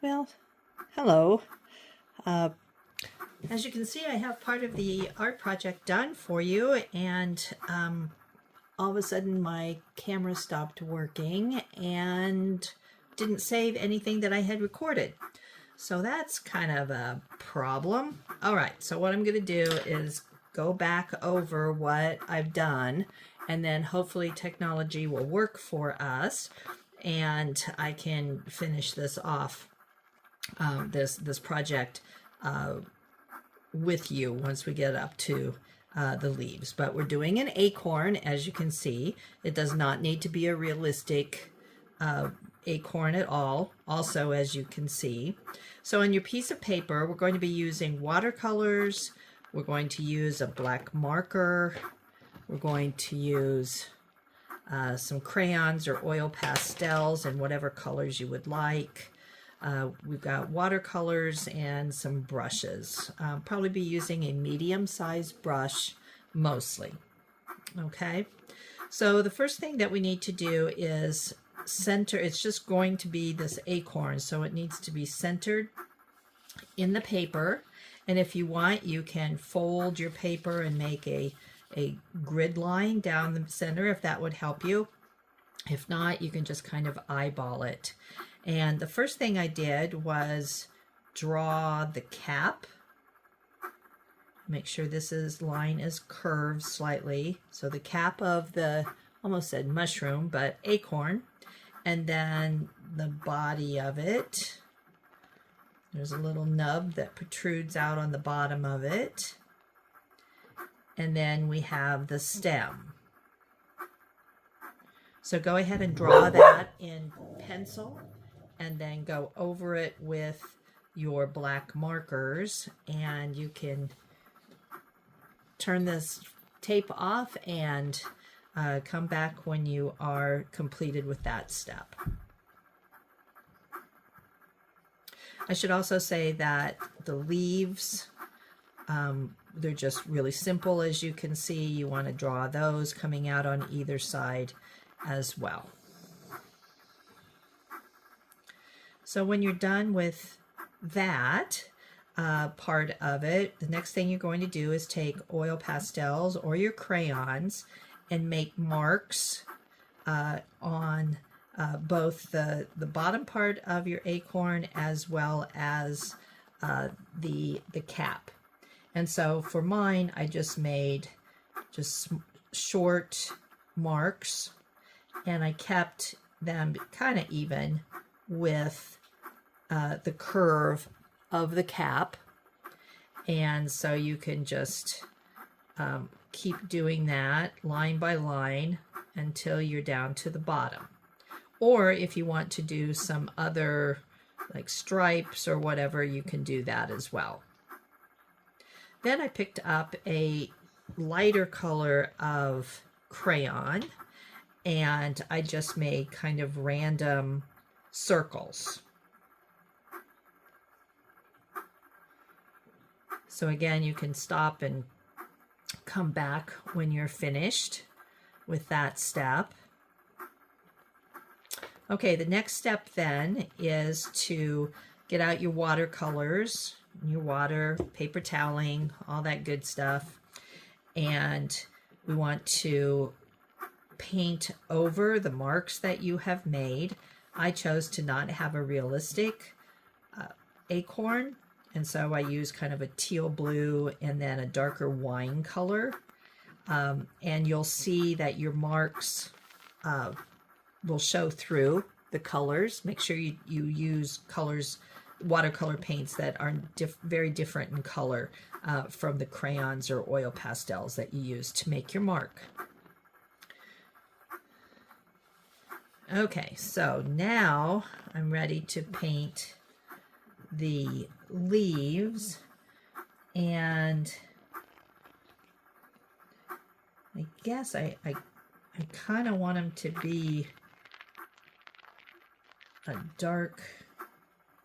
Well, hello. Uh, as you can see, I have part of the art project done for you, and all of a sudden my camera stopped working and didn't save anything that I had recorded. So that's kind of a problem. All right, so what I'm going to do is go back over what I've done, and then hopefully technology will work for us, and I can finish this off. This project with you once we get up to the leaves. But we're doing an acorn, as you can see. It does not need to be a realistic acorn at all, also, as you can see. So on your piece of paper, we're going to be using watercolors. We're going to use a black marker. We're going to use some crayons or oil pastels in whatever colors you would like. We've got watercolors and some brushes. Probably be using a medium-sized brush mostly. Okay, so the first thing that we need to do is center. It's just going to be this acorn, so it needs to be centered in the paper. And if you want, you can fold your paper and make a grid line down the center if that would help you. If not, you can just kind of eyeball it. And the first thing I did was draw the cap. Make sure this line is curved slightly. So the cap of the, almost said mushroom, but acorn. And then the body of it. There's a little nub that protrudes out on the bottom of it. And then we have the stem. So go ahead and draw that in pencil, and then go over it with your black markers, and you can turn this tape off and come back when you are completed with that step. I should also say that the leaves, they're just really simple, as you can see. You want to draw those coming out on either side as well. So when you're done with that part of it, the next thing you're going to do is take oil pastels or your crayons and make marks on both the bottom part of your acorn as well as the cap. And so for mine, I just made just short marks, and I kept them kind of even with the curve of the cap. And so you can just keep doing that line by line until you're down to the bottom. Or if you want to do some other like stripes or whatever, you can do that as well. Then I picked up a lighter color of crayon, and I just made kind of random circles. So again, you can stop and come back when you're finished with that step. Okay, the next step then is to get out your watercolors, your water, paper toweling, all that good stuff. And we want to paint over the marks that you have made. I chose to not have a realistic acorn, and so I use kind of a teal blue and then a darker wine color. And you'll see that your marks will show through the colors. Make sure you use colors, watercolor paints that are very different in color from the crayons or oil pastels that you use to make your mark. Okay, so now I'm ready to paint the leaves, and I guess I kind of want them to be a dark,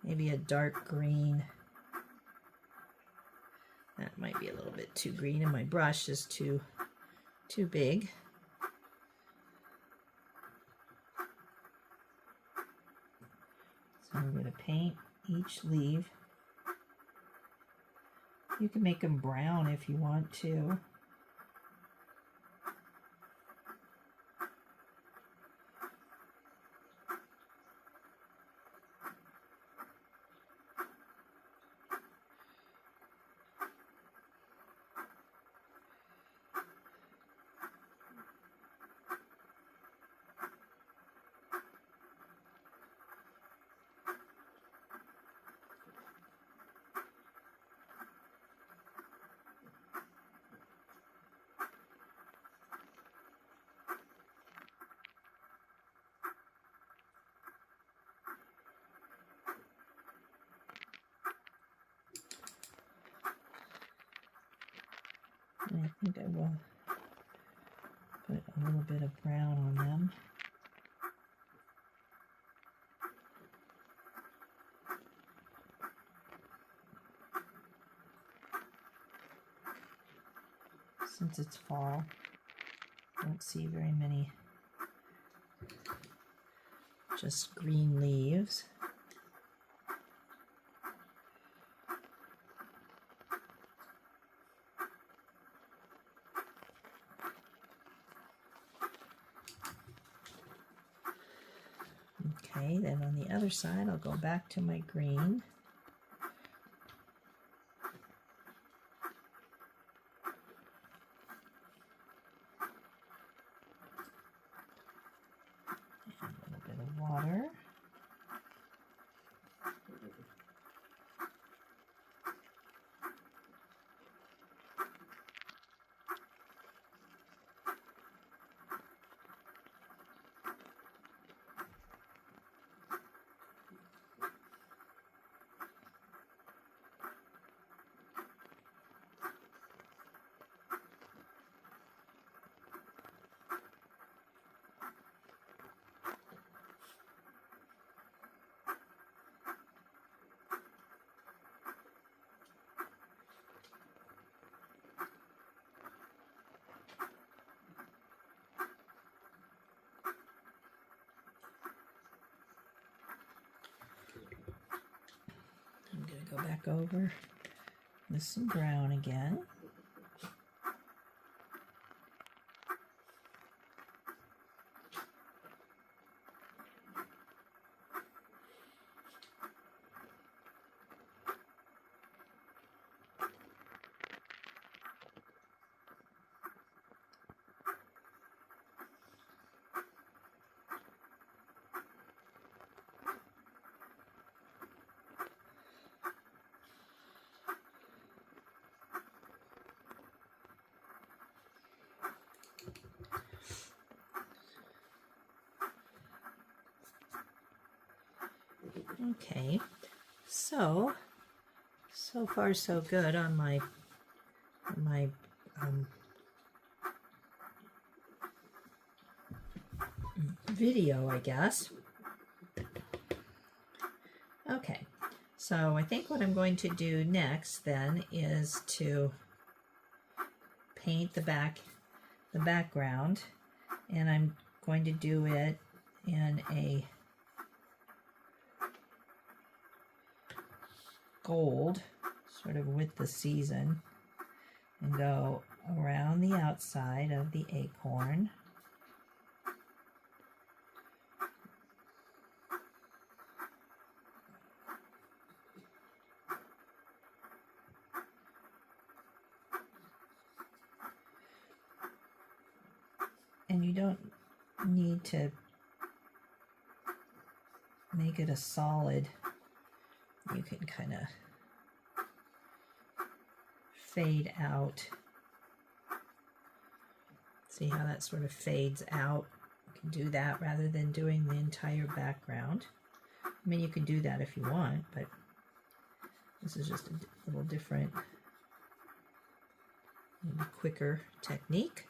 maybe a dark green. That might be a little bit too green, and my brush is too big. So I'm going to paint each leaf. You can make them brown if you want to. And I think I will put a little bit of brown on them. Since it's fall, I don't see very many just green leaves. Okay, then on the other side, I'll go back to my green. And a little bit of water. I'm going to go back over with some brown again. Okay, so far so good on my video, I guess. Okay, so I think what I'm going to do next then is to paint the background, and I'm going to do it in a gold, sort of with the season, and go around the outside of the acorn. And you don't need to make it a solid. You can kind of fade out. See how that sort of fades out? You can do that rather than doing the entire background. I mean, you can do that if you want, but this is just a little different, maybe quicker technique.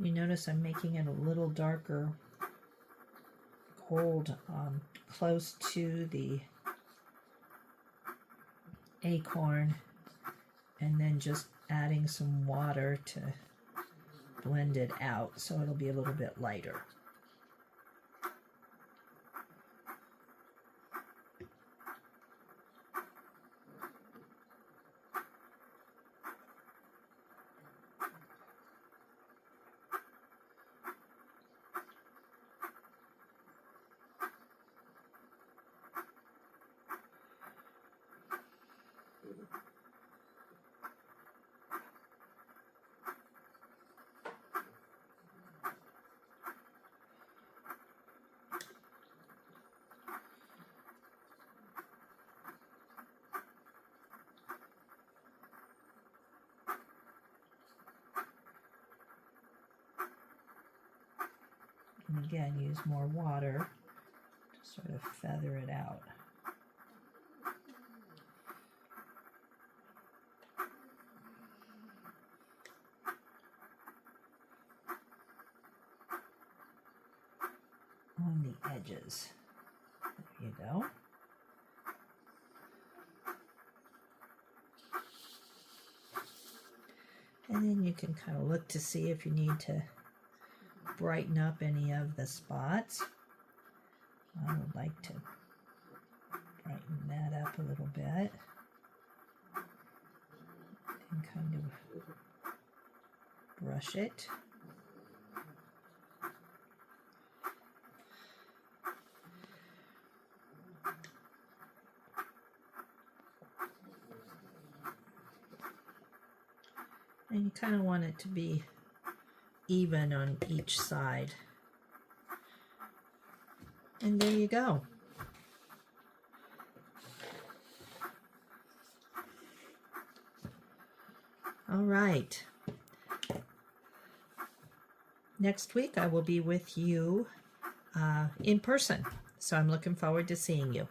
You notice I'm making it a little darker gold close to the acorn, and then just adding some water to blend it out so it'll be a little bit lighter. And again, use more water to sort of feather it out. On the edges. There you go. And then you can kind of look to see if you need to brighten up any of the spots. I would like to brighten that up a little bit and kind of brush it. And you kind of want it to be even on each side. And there you go. All right. Next week I will be with you in person, so I'm looking forward to seeing you.